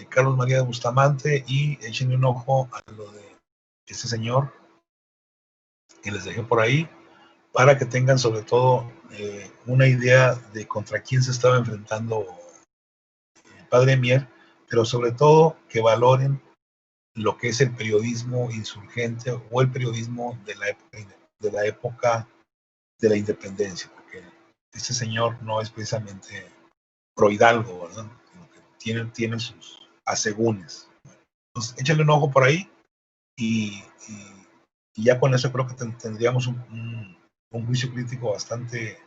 Carlos María de Bustamante y échenle un ojo a lo de este señor que les dejé por ahí para que tengan sobre todo una idea de contra quién se estaba enfrentando el Padre Mier, pero sobre todo que valoren lo que es el periodismo insurgente o el periodismo de la época de la independencia, porque este señor no es precisamente pro Hidalgo, ¿verdad? Sino que tiene sus asegúnes. Entonces, échale un ojo por ahí y ya con eso creo que tendríamos un juicio crítico bastante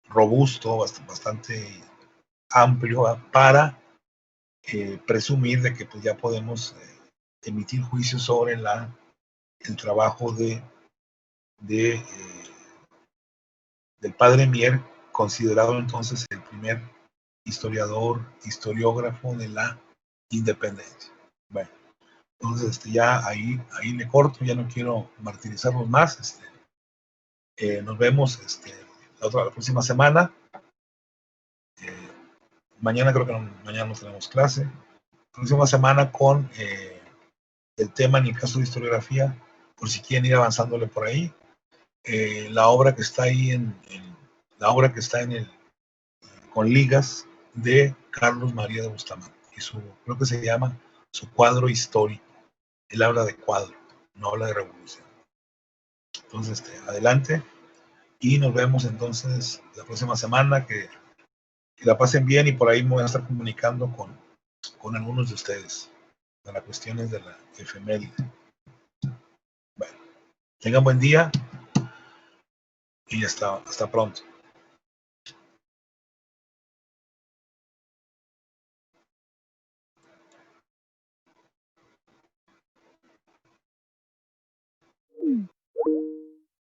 robusto, bastante amplio para presumir de que pues ya podemos emitir juicios sobre el trabajo del Padre Mier, considerado entonces el primer historiógrafo de la independencia. Bueno, entonces ya ahí le corto, ya no quiero martirizarlos más. Nos vemos la próxima semana. Mañana creo que mañana no tenemos clase. Próxima semana con el tema en el caso de historiografía, por si quieren ir avanzándole por ahí. La obra que está ahí con ligas de Carlos María de Bustamante. Y creo que se llama su cuadro histórico. Él habla de cuadro, no habla de revolución. Entonces, adelante. Y nos vemos entonces la próxima semana. Que la pasen bien y por ahí me voy a estar comunicando con algunos de ustedes de las cuestiones de la efeméride. Bueno, tengan buen día y hasta pronto.